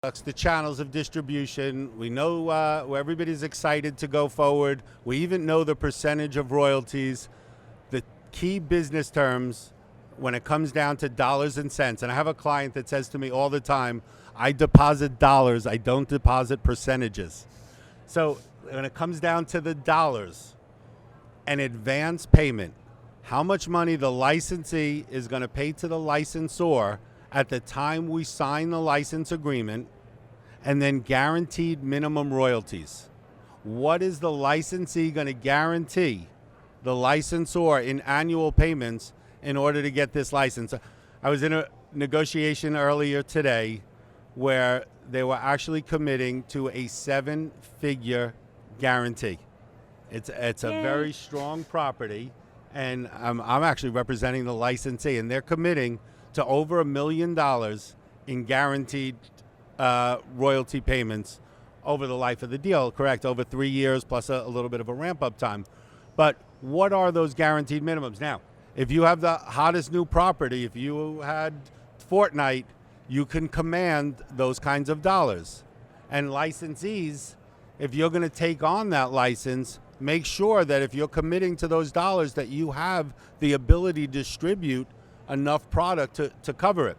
the channels of distribution. We know where everybody's excited to go forward. We even know the percentage of royalties, the key business terms when it comes down to dollars and cents. And I have a client that says to me all the time, I deposit dollars, I don't deposit percentages. So when it comes down to the dollars, an advance payment, how much money the licensee is going to pay to the licensor at the time we sign the license agreement, and then guaranteed minimum royalties. What is the licensee going to guarantee the licensor in annual payments in order to get this license? I was in a negotiation earlier today where they were actually committing to a 7-figure guarantee. It's a very strong property, and I'm actually representing the licensee, and they're committing to over $1 million in guaranteed royalty payments over the life of the deal, correct? Over 3 years plus a little bit of a ramp-up time. But what are those guaranteed minimums? Now, if you have the hottest new property, if you had Fortnite, you can command those kinds of dollars. And licensees, if you're going to take on that license, make sure that if you're committing to those dollars that you have the ability to distribute enough product to cover it.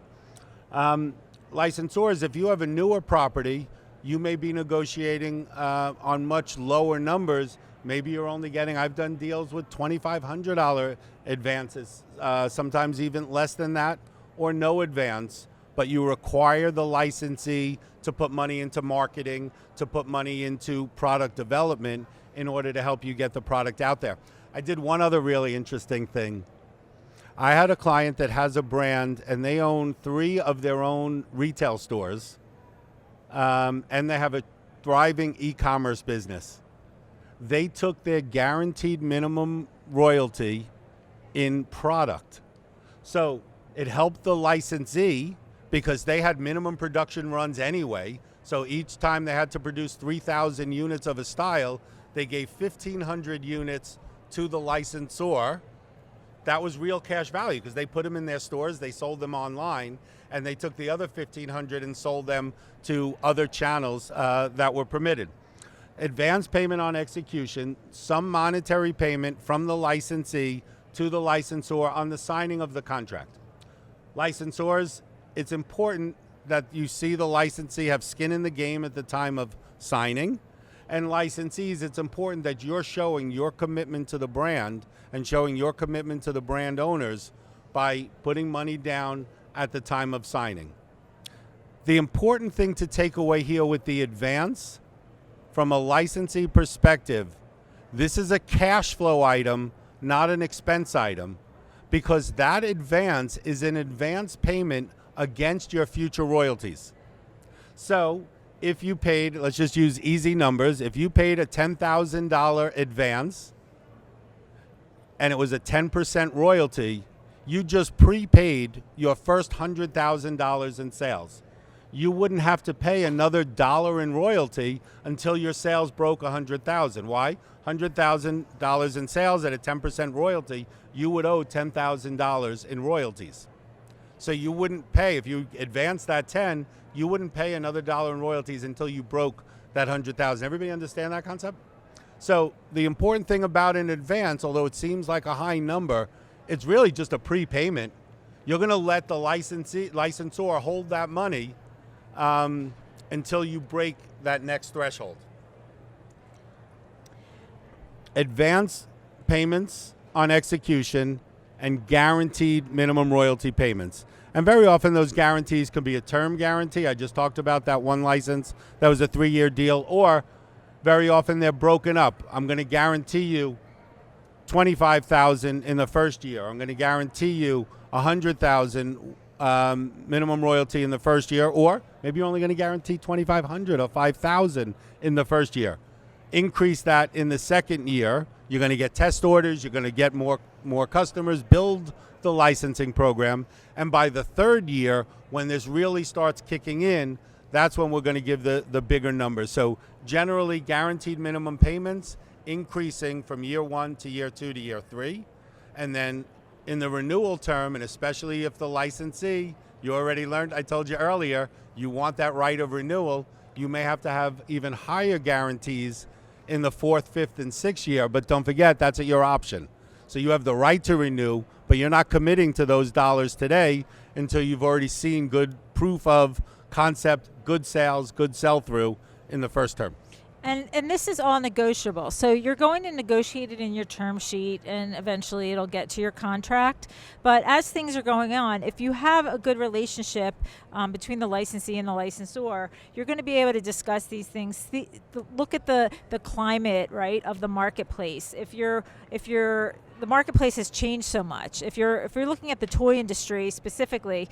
Licensors, if you have a newer property, you may be negotiating on much lower numbers. Maybe you're only getting, I've done deals with $2,500 advances, sometimes even less than that, or no advance, but you require the licensee to put money into marketing, to put money into product development in order to help you get the product out there. I did one other really interesting thing. I had a client that has a brand, and they own 3 of their own retail stores, and they have a thriving e-commerce business. They took their guaranteed minimum royalty in product. So it helped the licensee because they had minimum production runs anyway. So each time they had to produce 3,000 units of a style, they gave 1,500 units to the licensor. That was real cash value because they put them in their stores, they sold them online, and they took the other 1,500 and sold them to other channels that were permitted. Advance payment on execution, some monetary payment from the licensee to the licensor on the signing of the contract. Licensors, it's important that you see the licensee have skin in the game at the time of signing. And licensees, it's important that you're showing your commitment to the brand and showing your commitment to the brand owners by putting money down at the time of signing. The important thing to take away here with the advance, from a licensee perspective, this is a cash flow item, not an expense item, because that advance is an advance payment against your future royalties. So if you paid, let's just use easy numbers, if you paid a $10,000 advance and it was a 10% royalty, you just prepaid your first $100,000 in sales. You wouldn't have to pay another dollar in royalty until your sales broke $100,000. Why? $100,000 in sales at a 10% royalty, you would owe $10,000 in royalties. So you wouldn't pay, if you advance that 10, you wouldn't pay another dollar in royalties until you broke that 100,000. Everybody understand that concept? So the important thing about an advance, although it seems like a high number, it's really just a prepayment. You're going to let the licensor hold that money until you break that next threshold. Advance payments on execution and guaranteed minimum royalty payments. And very often those guarantees can be a term guarantee. I just talked about that one license. That was a 3-year deal. Or very often they're broken up. I'm going to guarantee you $25,000 in the first year. I'm going to guarantee you $100,000 minimum royalty in the first year. Or maybe you're only going to guarantee $2,500 or $5,000 in the first year. Increase that in the second year. You're going to get test orders. You're going to get more customers, build the licensing program. And by the third year, when this really starts kicking in, that's when we're going to give the bigger numbers. So generally, guaranteed minimum payments increasing from year 1 to year 2 to year 3. And then in the renewal term, and especially if the licensee You already learned, I told you earlier, you want that right of renewal. You may have to have even higher guarantees in the 4th, 5th, and 6th year, but don't forget, that's at your option. So you have the right to renew, but you're not committing to those dollars today until you've already seen good proof of concept, good sales, good sell-through in the first term. And this is all negotiable. So you're going to negotiate it in your term sheet, and eventually it'll get to your contract. But as things are going on, if you have a good relationship between the licensee and the licensor, you're going to be able to discuss these things. Look at the climate, right, of the marketplace. If the marketplace has changed so much. If you're looking at the toy industry specifically,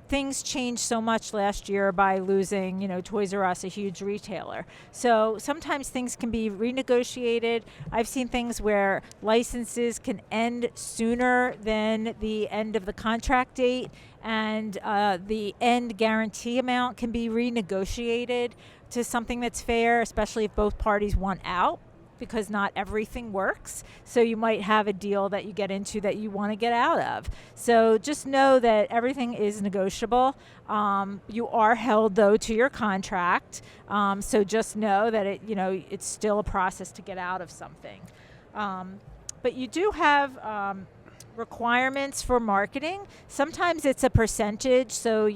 things changed so much last year by losing, Toys R Us, a huge retailer. So sometimes things can be renegotiated. I've seen things where licenses can end sooner than the end of the contract date, and the end guarantee amount can be renegotiated to something that's fair, especially if both parties want out, because not everything works. So you might have a deal that you get into that you want to get out of. So just know that everything is negotiable. You are held, though, to your contract. So just know that it's still a process to get out of something. But you do have requirements for marketing. Sometimes it's a percentage, so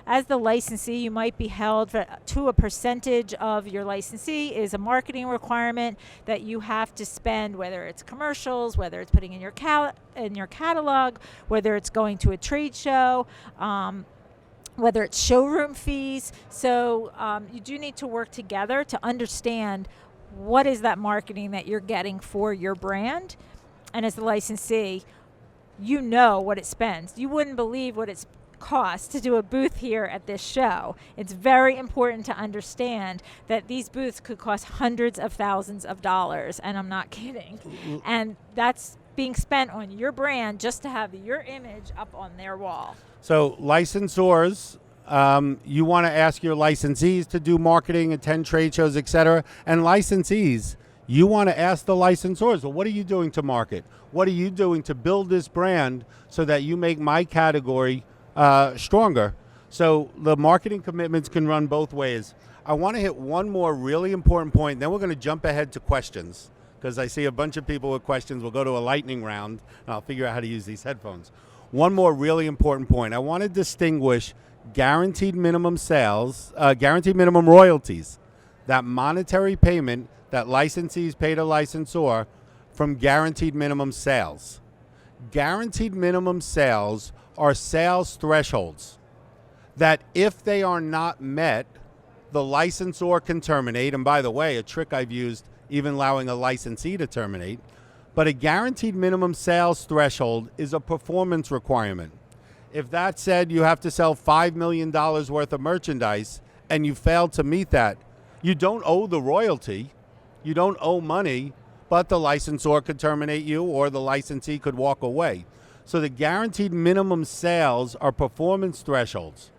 as the licensee, you might be held to a percentage of your licensee is a marketing requirement that you have to spend, whether it's commercials, whether it's putting in your catalog, whether it's going to a trade show, whether it's showroom fees. So you do need to work together to understand what is that marketing that you're getting for your brand. And as the licensee, you know what it spends. You wouldn't believe what it costs to do a booth here at this show. It's very important to understand that these booths could cost hundreds of thousands of dollars, and I'm not kidding. And that's being spent on your brand just to have your image up on their wall. So licensors, you want to ask your licensees to do marketing, attend trade shows, etc. And licensees, you want to ask the licensors, well, what are you doing to market? What are you doing to build this brand so that you make my category stronger? So the marketing commitments can run both ways. I want to hit one more really important point, then we're going to jump ahead to questions, because I see a bunch of people with questions. We'll go to a lightning round, and I'll figure out how to use these headphones. One more really important point. I want to distinguish guaranteed minimum sales, guaranteed minimum royalties, that monetary payment that licensees pay to licensor, from guaranteed minimum sales. Guaranteed minimum sales are sales thresholds that if they are not met, the licensor can terminate. And by the way, a trick I've used, even allowing a licensee to terminate. But a guaranteed minimum sales threshold is a performance requirement. If that said you have to sell $5 million worth of merchandise and you fail to meet that, you don't owe the royalty. You don't owe money, but the licensor could terminate you or the licensee could walk away. So the guaranteed minimum sales are performance thresholds.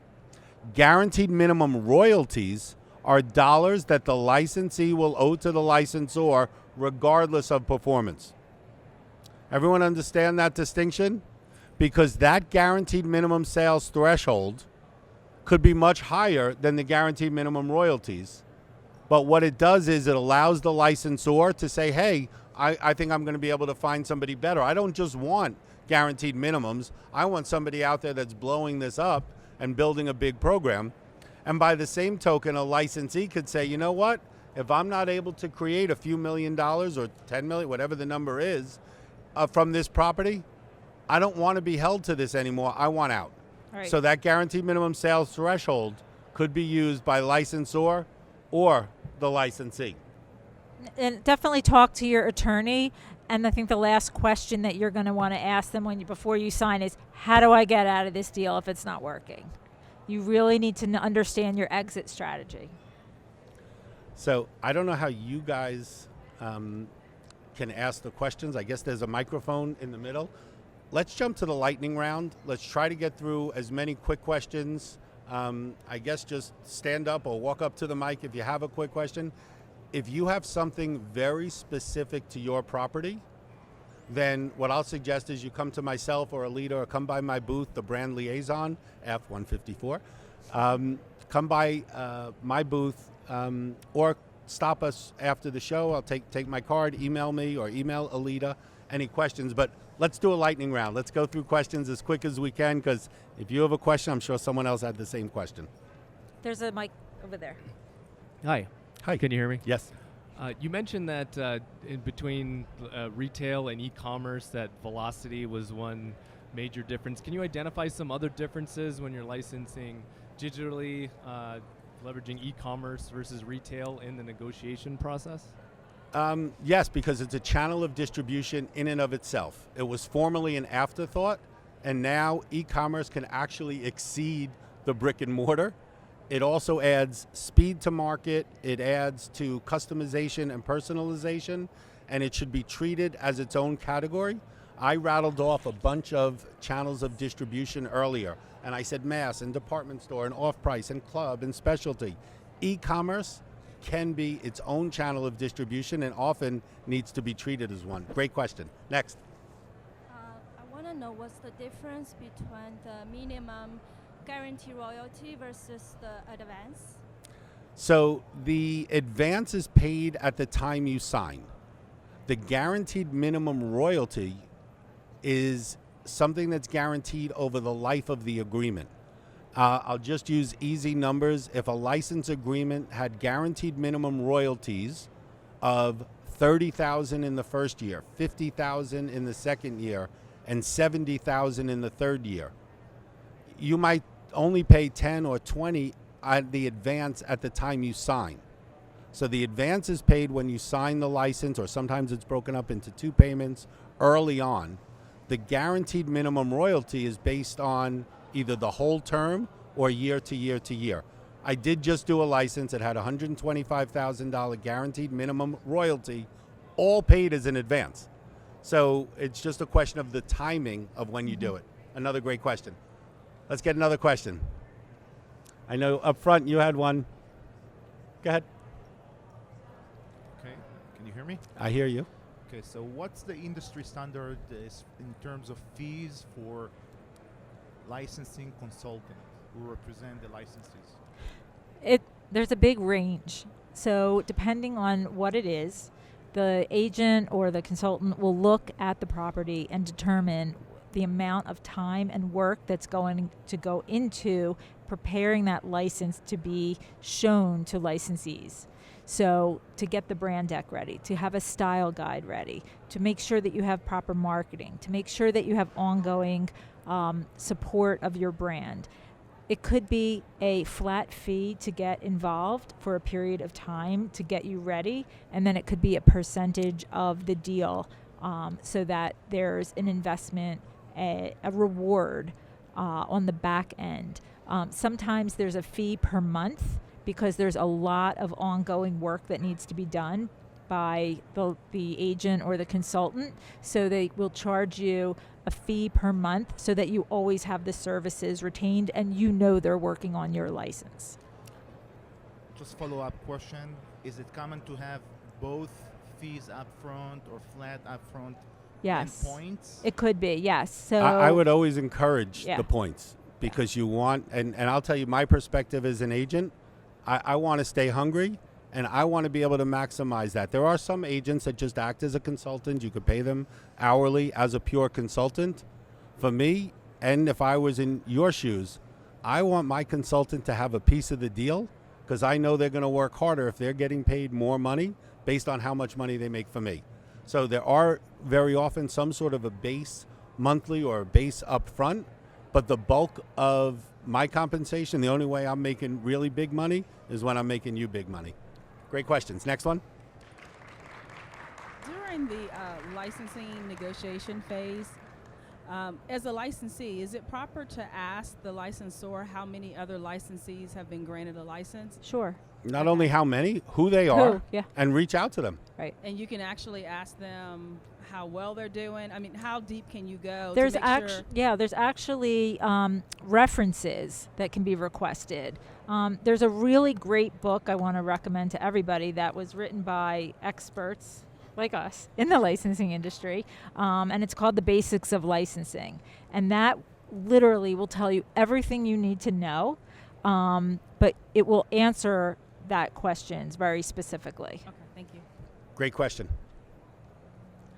Guaranteed minimum royalties are dollars that the licensee will owe to the licensor regardless of performance. Everyone understand that distinction? Because that guaranteed minimum sales threshold could be much higher than the guaranteed minimum royalties. But what it does is it allows the licensor to say, hey, I think I'm going to be able to find somebody better. I don't just want guaranteed minimums. I want somebody out there that's blowing this up and building a big program. And by the same token, a licensee could say, you know what? If I'm not able to create a few $1 million or 10 million, whatever the number is, from this property, I don't want to be held to this anymore. I want out. Right. So that guaranteed minimum sales threshold could be used by licensor or the licensee. And definitely talk to your attorney. And I think the last question that you're going to want to ask them before you sign is, how do I get out of this deal if it's not working? You really need to understand your exit strategy. So I don't know how you guys can ask the questions. I guess there's a microphone in the middle. Let's jump to the lightning round. Let's try to get through as many quick questions. I guess just stand up or walk up to the mic if you have a quick question. If you have something very specific to your property, then what I'll suggest is you come to myself or a leader, or come by my booth, the brand liaison, F154. Come by my booth, or stop us after the show. I'll take my card, email me, or email Alita any questions. But let's do a lightning round. Let's go through questions as quick as we can, because if you have a question, I'm sure someone else had the same question. There's a mic over there. Hi. Hi. Can you hear me? Yes. You mentioned that in between retail and e-commerce, that velocity was one major difference. Can you identify some other differences when you're licensing digitally, leveraging e-commerce versus retail in the negotiation process? Yes, because it's a channel of distribution in and of itself. It was formerly an afterthought, and now e-commerce can actually exceed the brick and mortar. It also adds speed to market, it adds to customization and personalization, and it should be treated as its own category. I rattled off a bunch of channels of distribution earlier, and I said mass and department store and off-price and club and specialty. E-commerce can be its own channel of distribution and often needs to be treated as one. Great question. Next. I want to know what's the difference between the minimum guarantee royalty versus the advance? So the advance is paid at the time you sign. The guaranteed minimum royalty is something that's guaranteed over the life of the agreement. I'll just use easy numbers. If a license agreement had guaranteed minimum royalties of $30,000 in the first year, $50,000 in the second year, and $70,000 in the third year, you might only pay 10 or 20 at the advance at the time you sign. So the advance is paid when you sign the license, or sometimes it's broken up into two payments early on. The guaranteed minimum royalty is based on either the whole term or year to year to year. I did just do a license that had $125,000 guaranteed minimum royalty, all paid as an advance. So it's just a question of the timing of when you do it. Another great question. Let's get another question. I know up front you had one. Go ahead. Okay, can you hear me? I hear you. Okay, so what's the industry standard in terms of fees for licensing consultants who represent the licensees? There's a big range. So depending on what it is, the agent or the consultant will look at the property and determine the amount of time and work that's going to go into preparing that license to be shown to licensees. So to get the brand deck ready, to have a style guide ready, to make sure that you have proper marketing, to make sure that you have ongoing support of your brand. It could be a flat fee to get involved for a period of time to get you ready, and then it could be a percentage of the deal so that there's an investment, a reward on the back end. Sometimes there's a fee per month because there's a lot of ongoing work that needs to be done by the agent or the consultant. So they will charge you a fee per month so that you always have the services retained and you know they're working on your license. Just follow-up question. Is it common to have both fees upfront or flat upfront Yes. and points? It could be, yes. So I would always encourage Yeah. the points because you want, and I'll tell you my perspective as an agent, I want to stay hungry and I want to be able to maximize that. There are some agents that just act as a consultant. You could pay them hourly as a pure consultant. For me, and if I was in your shoes, I want my consultant to have a piece of the deal because I know they're going to work harder if they're getting paid more money based on how much money they make for me. So there are very often some sort of a base monthly or a base up front, but the bulk of my compensation, the only way I'm making really big money is when I'm making you big money. Great questions. Next one. During the licensing negotiation phase, as a licensee, is it proper to ask the licensor how many other licensees have been granted a license? Sure. Not only how many, who they are, yeah. and reach out to them. Right. And you can actually ask them how well they're doing. I mean, how deep can you go? There's to make sure? there's actually references that can be requested. There's a really great book I want to recommend to everybody that was written by experts like us in the licensing industry, and it's called The Basics of Licensing. And that literally will tell you everything you need to know, but it will answer that questions very specifically. Okay, thank you. Great question.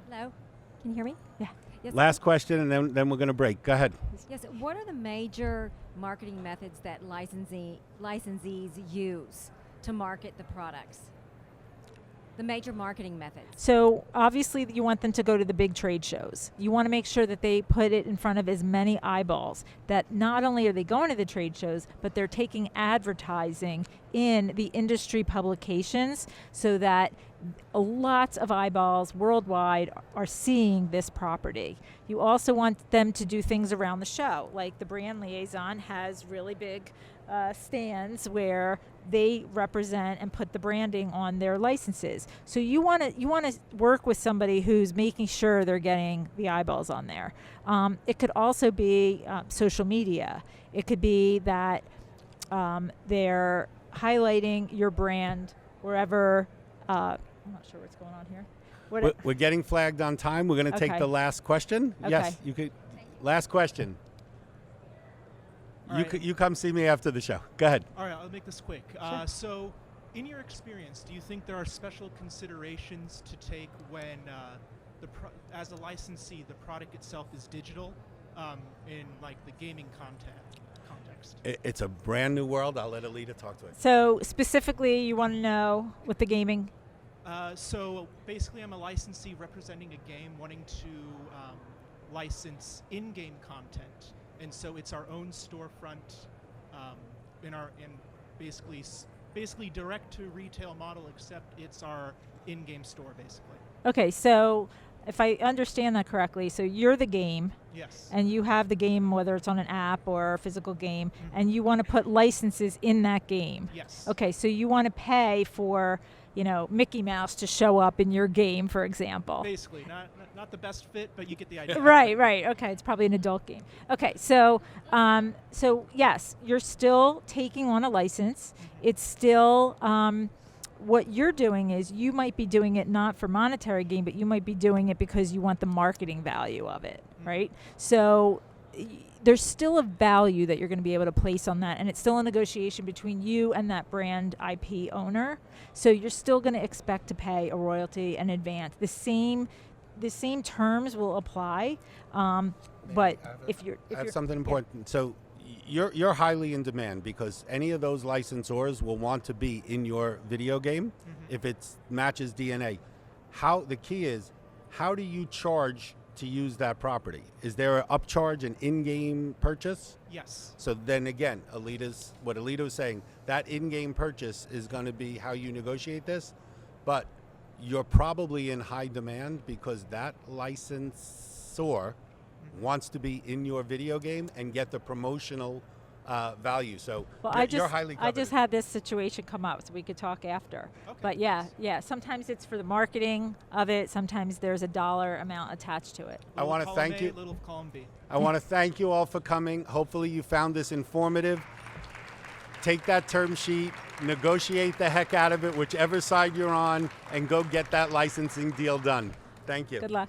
Hello, can you hear me? Yeah. Yes. Last question, and then we're going to break. Go ahead. Yes. What are the major marketing methods that licensees use to market the products? The major marketing methods. So obviously you want them to go to the big trade shows. You want to make sure that they put it in front of as many eyeballs, that not only are they going to the trade shows, but they're taking advertising in the industry publications so that lots of eyeballs worldwide are seeing this property. You also want them to do things around the show, like the brand liaison has really big stands where they represent and put the branding on their licenses. So you want to work with somebody who's making sure they're getting the eyeballs on there. It could also be social media. It could be that they're highlighting your brand wherever. I'm not sure what's going on here. We're getting flagged on time. We're going to take Okay. the last question. Yes, Okay. you could. Last question. All right. You come see me after the show. Go ahead. All right, I'll make this quick. So, in your experience, do you think there are special considerations to take when, as a licensee, the product itself is digital, in like the gaming context? It's a brand new world. I'll let Alita talk to it. So specifically, you want to know with the gaming. So basically, I'm a licensee representing a game, wanting to license in-game content, and so it's our own storefront, basically direct to retail model, except it's our in-game store basically. Okay, so if I understand that correctly, so you're the game, Yes. and you have the game, whether it's on an app or a physical game, and you want to put licenses in that game. Yes. Okay, so you want to pay for, Mickey Mouse to show up in your game, for example. Basically, not the best fit, but you get the idea. Right. Okay, it's probably an adult game. Okay, so yes, you're still taking on a license. It's still what you're doing is you might be doing it not for monetary gain, but you might be doing it because you want the marketing value of it, right? So there's still a value that you're going to be able to place on that, and it's still a negotiation between you and that brand IP owner. So you're still going to expect to pay a royalty in advance. The same terms will apply, but if you're I have something important. So you're highly in demand because any of those licensors will want to be in your video game if it matches DNA. The key is, how do you charge to use that property? Is there an upcharge, an in-game purchase? Yes. So then again, what Alita was saying, that in-game purchase is going to be how you negotiate this, but you're probably in high demand because that licensor wants to be in your video game and get the promotional value. So Well, you're highly I coveted. just had this situation come up, so we could talk after. Okay. But yeah. Sometimes it's for the marketing of it. Sometimes there's a dollar amount attached to it. I want to Column thank A, you. Little column B. I want to thank you all for coming. Hopefully you found this informative. Take that term sheet, negotiate the heck out of it, whichever side you're on, and go get that licensing deal done. Thank you. Good luck.